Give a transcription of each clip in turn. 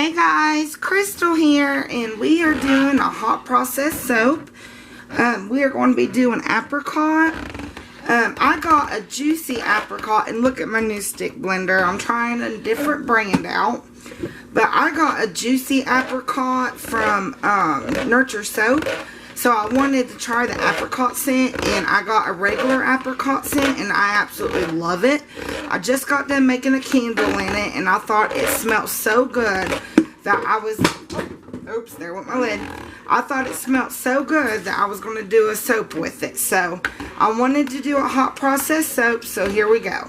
Hey guys, Crystal here, and we are doing a hot process soap. We are going to be doing apricot. I got a juicy apricot, and look at my new stick blender. I'm trying a different brand out, but I got a juicy apricot from Nurture Soap. So I wanted to try the apricot scent, and I got a regular apricot scent, and I absolutely love it. I just got done making a candle in it, and I thought it smelled so good that I was, oops, there went my lid. I thought it smelled so good that I was going to do a soap with it. So I wanted to do a hot process soap, so here we go.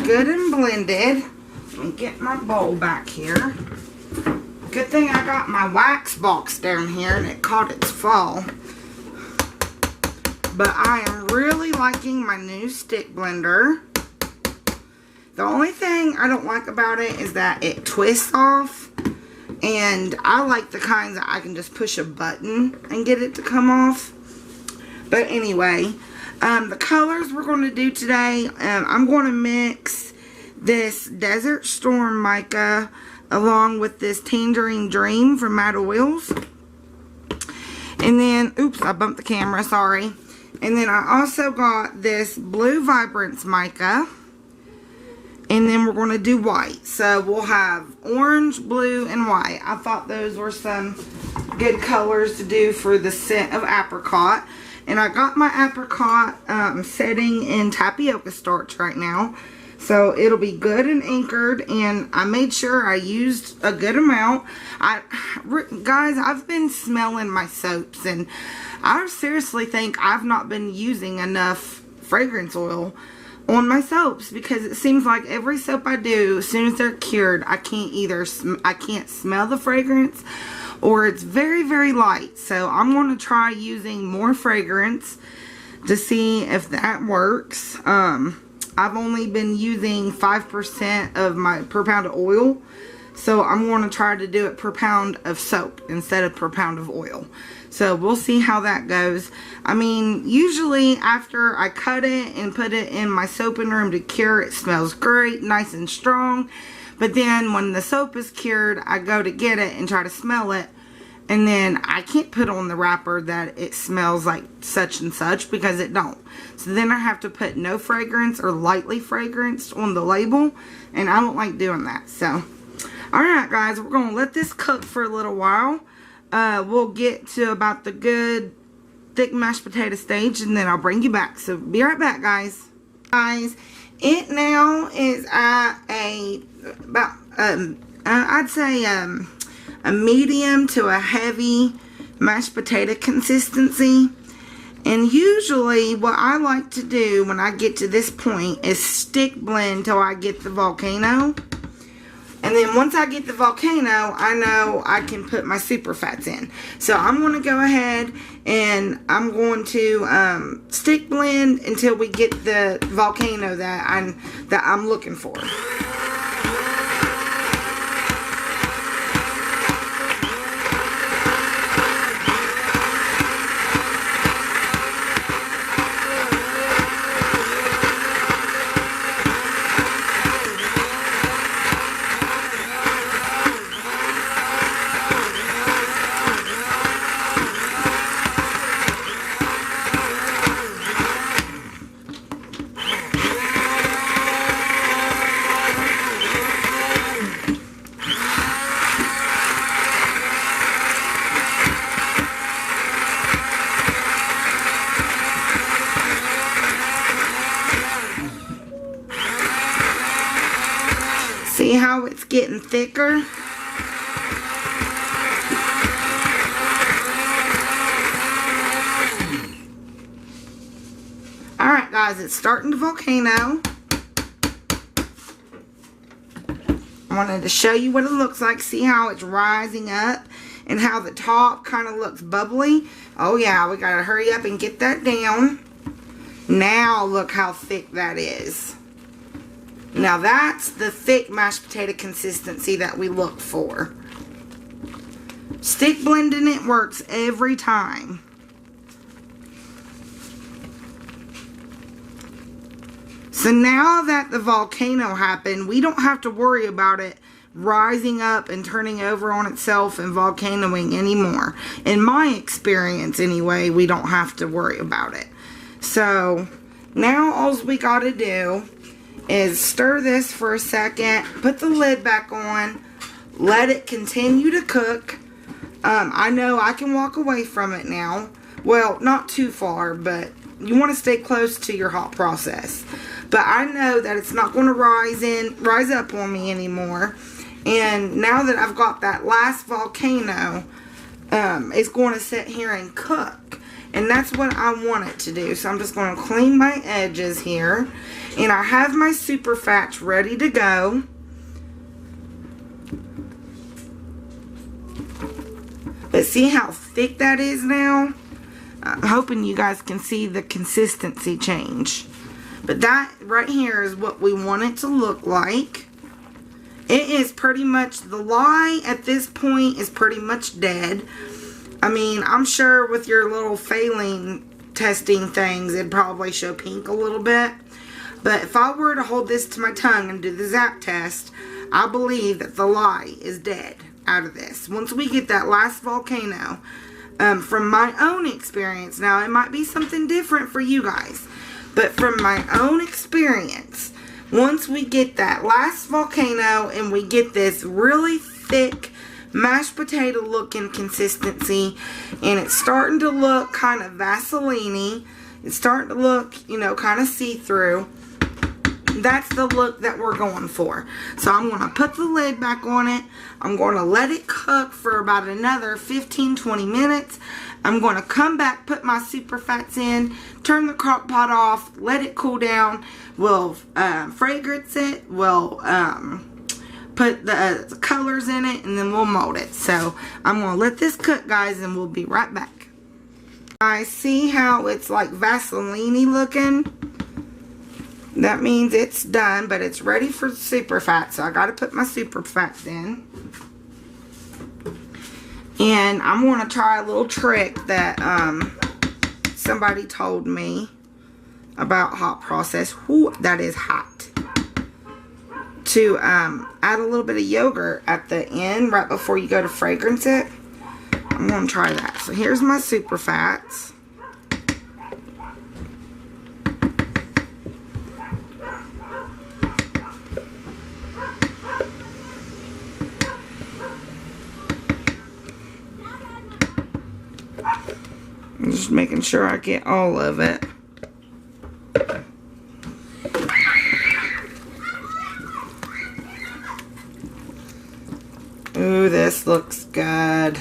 Good and blended. Let me get my bowl back here. Good thing I got my wax box down here and it caught its fall. But I am really liking my new stick blender. The only thing I don't like about it is that it twists off. And I like the kinds that I can just push a button and get it to come off. But anyway, the colors we're going to do today, I'm going to mix this Desert Storm mica along with this Tangerine Dream from Mad Oils. And then, oops, I bumped the camera, sorry. And then I also got this Blue Vibrance mica. And then we're going to do white. So we'll have orange, blue, and white. I thought those were some good colors to do for the scent of apricot. And I got my apricot setting in tapioca starch right now. So it'll be good and anchored. And I made sure I used a good amount. Guys, I've been smelling my soaps. And I seriously think I've not been using enough fragrance oil on my soaps. Because it seems like every soap I do, as soon as they're cured, I can't smell the fragrance. Or it's very, very light. So I'm going to try using more fragrance to see if that works. I've only been using 5% of my per pound of oil. So I'm going to try to do it per pound of soap instead of per pound of oil. So we'll see how that goes. I mean, usually after I cut it and put it in my soaping room to cure, it smells great, nice and strong. But then when the soap is cured, I go to get it and try to smell it. And then I can't put on the wrapper that it smells like such and such because it don't. So then I have to put no fragrance or lightly fragranced on the label. And I don't like doing that. So, alright guys, we're going to let this cook for a little while. We'll get to about the good thick mashed potato stage and then I'll bring you back. So be right back, guys. Guys, it now is at I'd say a medium to a heavy mashed potato consistency. And usually what I like to do when I get to this point is stick blend till I get the volcano. And then once I get the volcano, I know I can put my super fats in. So I'm going to go ahead and I'm going to stick blend until we get the volcano that I'm looking for. how it's getting thicker? Alright guys, it's starting to volcano. I wanted to show you what it looks like. See how it's rising up and how the top kind of looks bubbly? Oh yeah, we gotta hurry up and get that down. Now look how thick that is. Now that's the thick mashed potato consistency that we look for. Stick blending it works every time. So now that the volcano happened, we don't have to worry about it rising up and turning over on itself and volcanoing anymore. In my experience anyway, we don't have to worry about it. So now all we gotta do is stir this for a second, put the lid back on, let it continue to cook. I know I can walk away from it now. Well, not too far, but you want to stay close to your hot process. But I know that it's not going to rise up on me anymore. And now that I've got that last volcano, it's going to sit here and cook. And that's what I want it to do. So I'm just going to clean my edges here. And I have my super fats ready to go. But see how thick that is now? I'm hoping you guys can see the consistency change. But that right here is what we want it to look like. It is pretty much, the lye at this point is pretty much dead. I mean, I'm sure with your little phaline testing things, it'd probably show pink a little bit. But if I were to hold this to my tongue and do the zap test, I believe that the lye is dead out of this. Once we get that last volcano, from my own experience, now it might be something different for you guys, but from my own experience, once we get that last volcano and we get this really thick mashed potato looking consistency, and it's starting to look kind of Vaseline-y, it's starting to look, you know, kind of see-through, that's the look that we're going for. So I'm going to put the lid back on it. I'm going to let it cook for about another 15-20 minutes. I'm going to come back, put my super fats in, turn the crock pot off, let it cool down. We'll fragrance it. We'll put the colors in it, and then we'll mold it. So I'm going to let this cook, guys, and we'll be right back. I see how it's like Vaseline-y looking. That means it's done, but it's ready for super fat. So I got to put my super fats in. And I'm going to try a little trick that somebody told me about hot process. Ooh, that is hot. To add a little bit of yogurt at the end, right before you go to fragrance it. I'm going to try that. So here's my super fats. I'm just making sure I get all of it. Ooh, this looks good.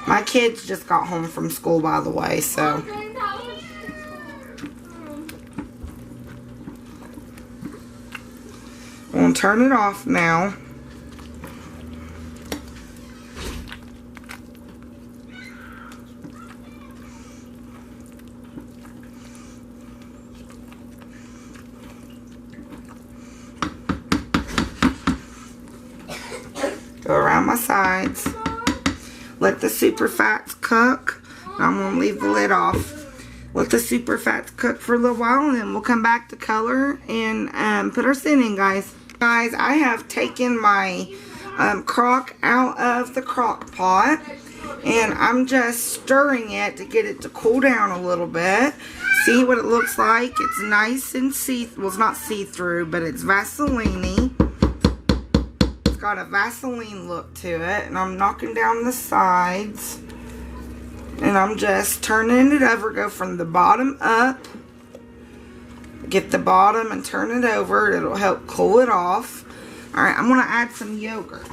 My kids just got home from school, by the way, so. I'm going to turn it off now. Go around my sides. Let the super fats cook. I'm going to leave the lid off. Let the super fats cook for a little while, and then we'll come back to color and put our scent in, guys. Guys, I have taken my crock out of the crock pot, and I'm just stirring it to get it to cool down a little bit. See what it looks like? It's nice and well, it's not see-through, but it's Vaseline-y. Got a Vaseline look to it, and I'm knocking down the sides, and I'm just turning it over, go from the bottom up, Get the bottom and turn it over. It'll help cool it off. Alright, I'm going to add some yogurt.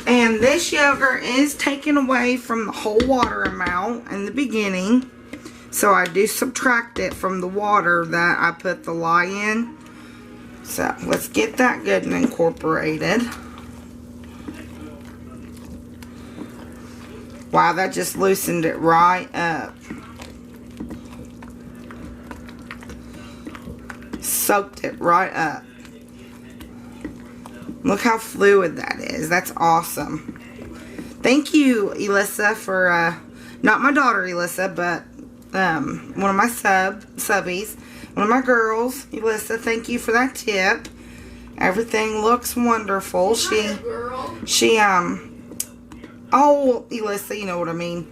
And this yogurt is taken away from the whole water amount in the beginning. So I do subtract it from the water that I put the lye in. So let's get that good and incorporated. Wow, that just loosened it right up. Soaked it right up. Look how fluid that is. That's awesome. Thank you, Elissa, for, not my daughter, Elissa, but one of my subbies. One of my girls, Elissa, thank you for that tip. Everything looks wonderful. Oh, Elissa, you know what I mean.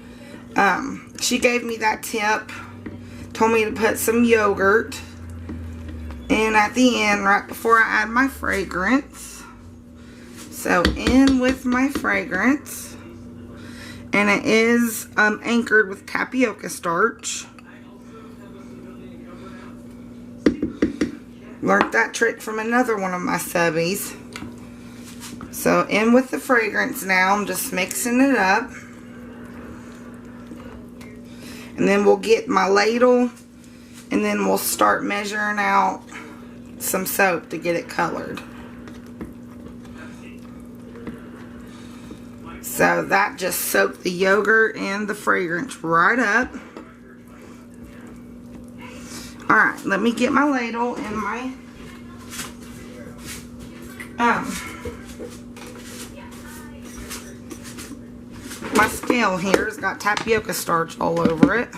She gave me that tip. Told me to put some yogurt in at the end, right before I add my fragrance. So, in with my fragrance. And it is anchored with tapioca starch. Learned that trick from another one of my subbies. So in with the fragrance now. I'm just mixing it up. And then we'll get my ladle. And then we'll start measuring out some soap to get it colored. So that just soaked the yogurt and the fragrance right up. Alright, let me get my ladle and my scale here has got tapioca starch all over it.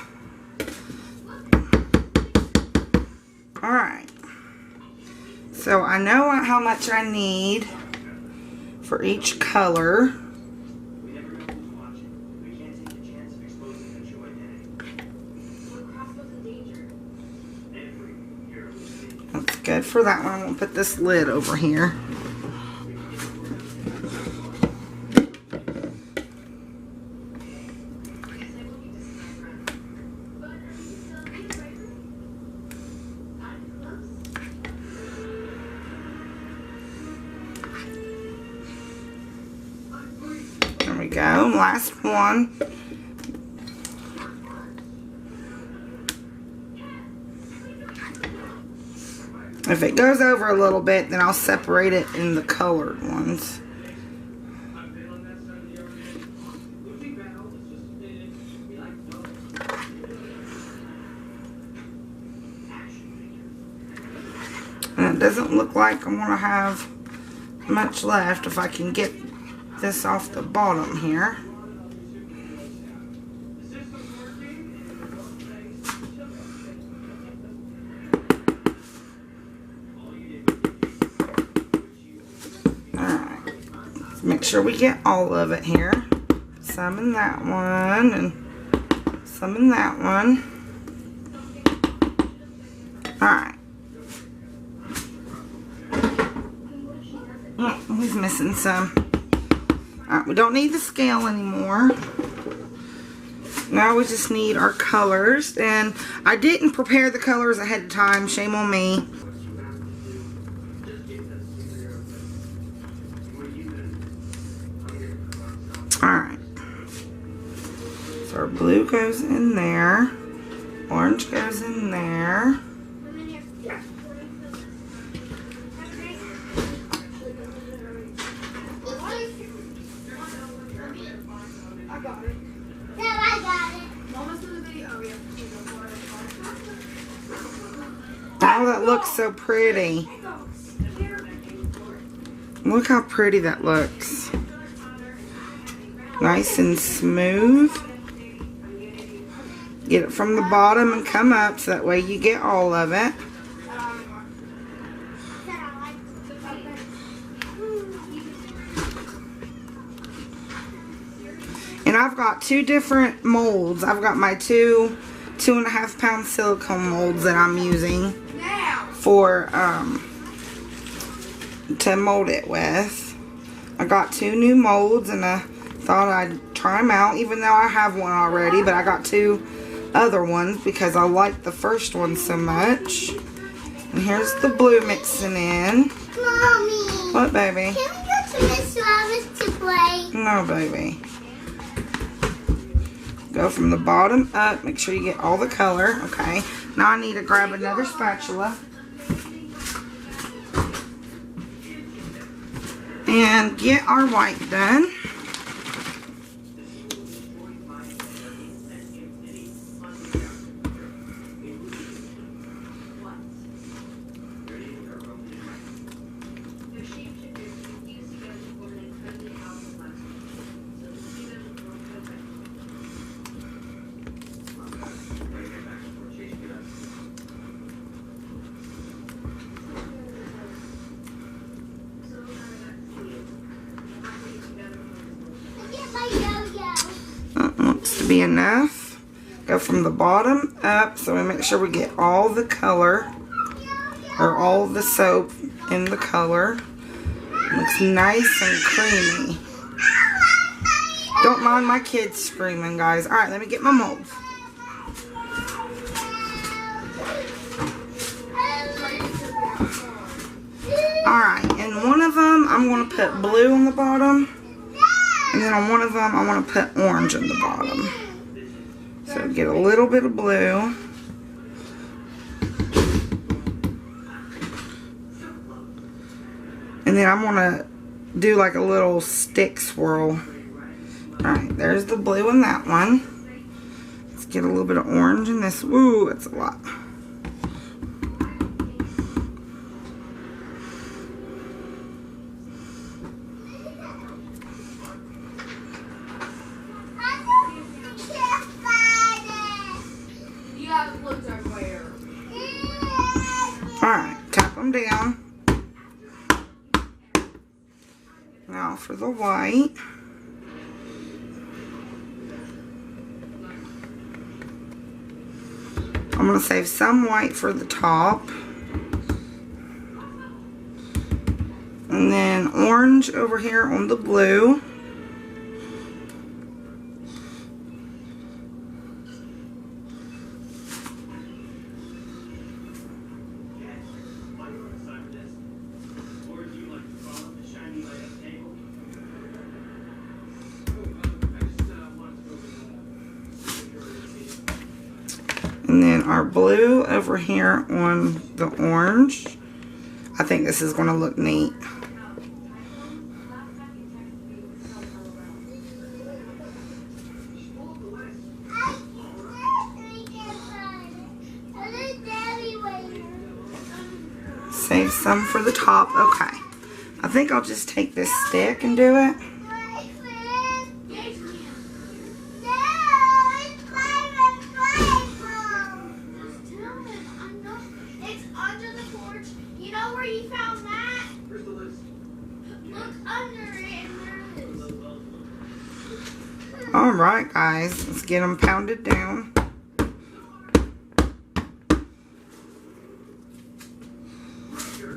Alright. So I know how much I need for each color. That's good for that one. I'm going to put this lid over here. There we go. Last one. If it goes over a little bit, then I'll separate it in the colored ones. And it doesn't look like I'm going to have much left if I can get this off the bottom here. Make sure we get all of it here. Some in that one and some in that one. Alright. Oh, he's missing some. Alright, we don't need the scale anymore. Now we just need our colors. And I didn't prepare the colors ahead of time. Shame on me. Alright, so our blue goes in there, orange goes in there, oh, that looks so pretty. Look how pretty that looks. Nice and smooth. Get it from the bottom and come up so that way you get all of it. And I've got two different molds. I've got my 2.5 pound silicone molds that I'm using for to mold it with. I got 2 new molds and I thought I'd try them out, even though I have one already, but I got 2 other ones because I like the first one so much. And here's the blue mixing in. Mommy. What, baby? Can we go to Miss Travis to play? No, baby. Go from the bottom up. Make sure you get all the color. Okay. Now I need to grab another spatula. And get our white done. Looks to be enough. Go from the bottom up so we make sure we get all the color or all the soap in the color. Looks nice and creamy. Don't mind my kids screaming, guys. Alright, let me get my mold. Alright, and one of them I'm going to put blue on the bottom. And then on one of them, I want to put orange on the bottom. So get a little bit of blue. And then I'm going to do like a little stick swirl. Alright, there's the blue in that one. Let's get a little bit of orange in this. Ooh, that's a lot. Alright, tap them down. Now for the white. I'm going to save some white for the top. And then orange over here on the blue. And then our blue over here on the orange. I think this is going to look neat. Save some for the top. Okay. I think I'll just take this stick and do it. Alright guys, let's get them pounded down.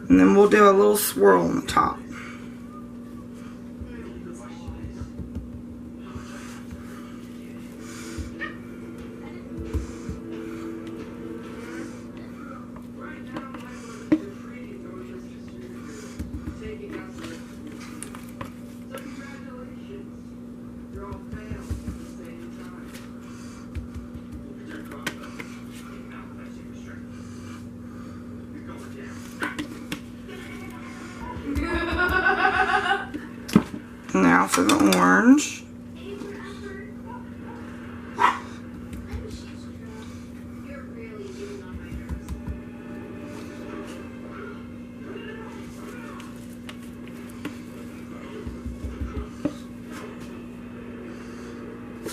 And then we'll do a little swirl on the top. Now for the orange.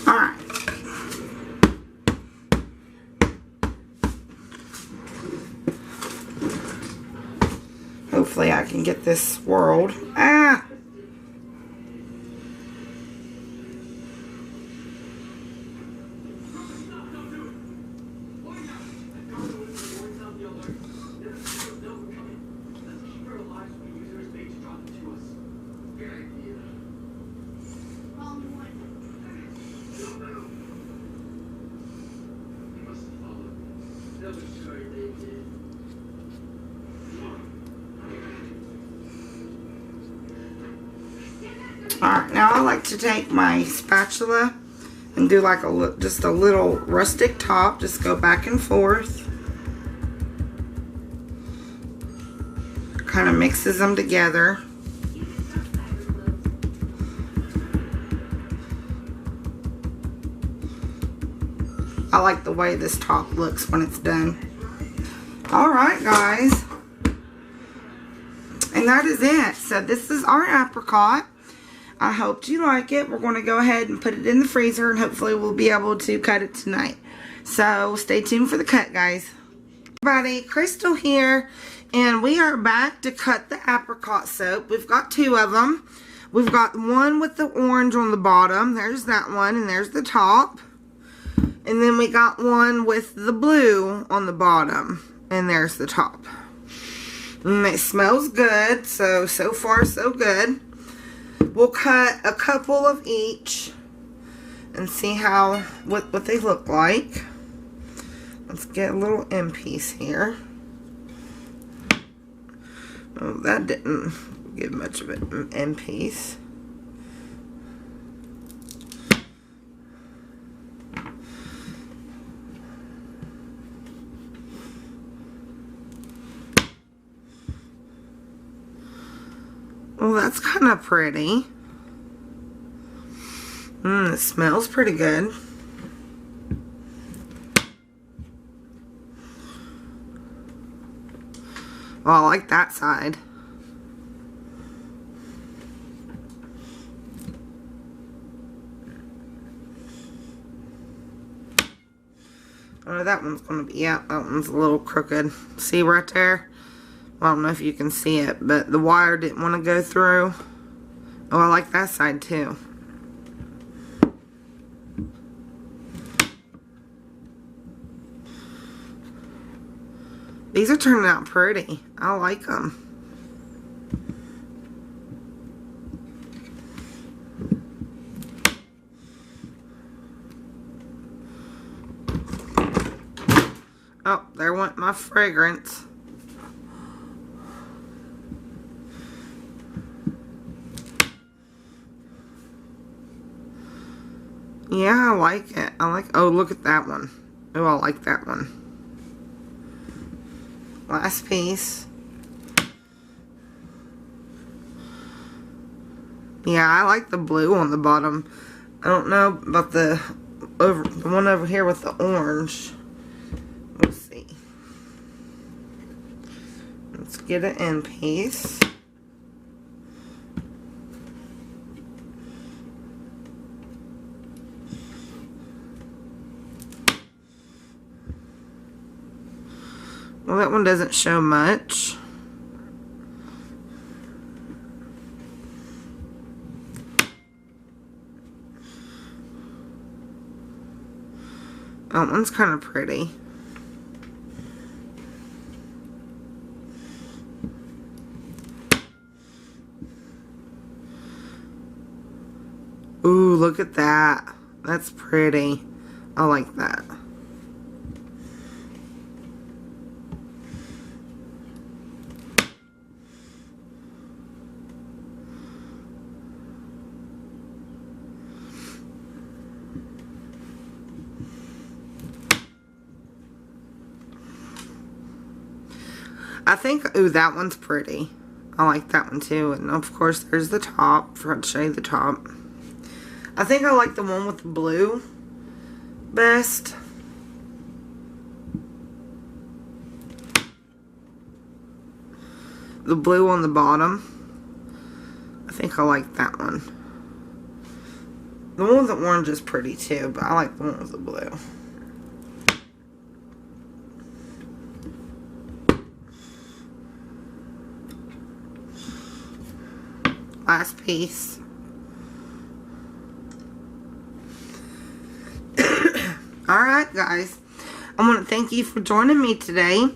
All right. Hopefully I can get this swirled. Ah! Alright, now I like to take my spatula and do like just a little rustic top. Just go back and forth. Kind of mixes them together. I like the way this top looks when it's done. Alright, guys. And that is it. So this is our apricot. I hope you like it. We're going to go ahead and put it in the freezer, and hopefully we'll be able to cut it tonight. So stay tuned for the cut, guys. Everybody, Crystal here, and we are back to cut the apricot soap. We've got 2 of them. We've got one with the orange on the bottom. There's that one, and there's the top. And then we got one with the blue on the bottom, and there's the top. And it smells good, so far so good. We'll cut a couple of each and see what they look like. Let's get a little end piece here. Oh, that didn't give much of an end piece. Well, that's kind of pretty. It smells pretty good. Well, I like that side. Oh, that one's going to be, yeah, that one's a little crooked. See right there? I don't know if you can see it, but the wire didn't want to go through. Oh, I like that side too. These are turning out pretty. I like them. Oh, there went my fragrance. Yeah, I like it. Oh, look at that one. Oh, I like that one. Last piece. Yeah, I like the blue on the bottom. I don't know about the one over here with the orange. We'll see. Let's get an end piece. Well, that one doesn't show much. That one's kind of pretty. Ooh, look at that. That's pretty. I like that. I think, ooh, that one's pretty. I like that one too. And of course, there's the top. Forgot to show you the top. I think I like the one with the blue best. The blue on the bottom. I think I like that one. The one with the orange is pretty too, but I like the one with the blue. Last piece. Alright, guys. I want to thank you for joining me today.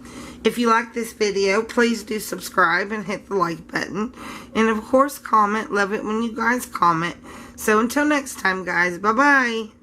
If you like this video, please do subscribe and hit the like button. And of course, comment. Love it when you guys comment. So until next time, guys. Bye-bye.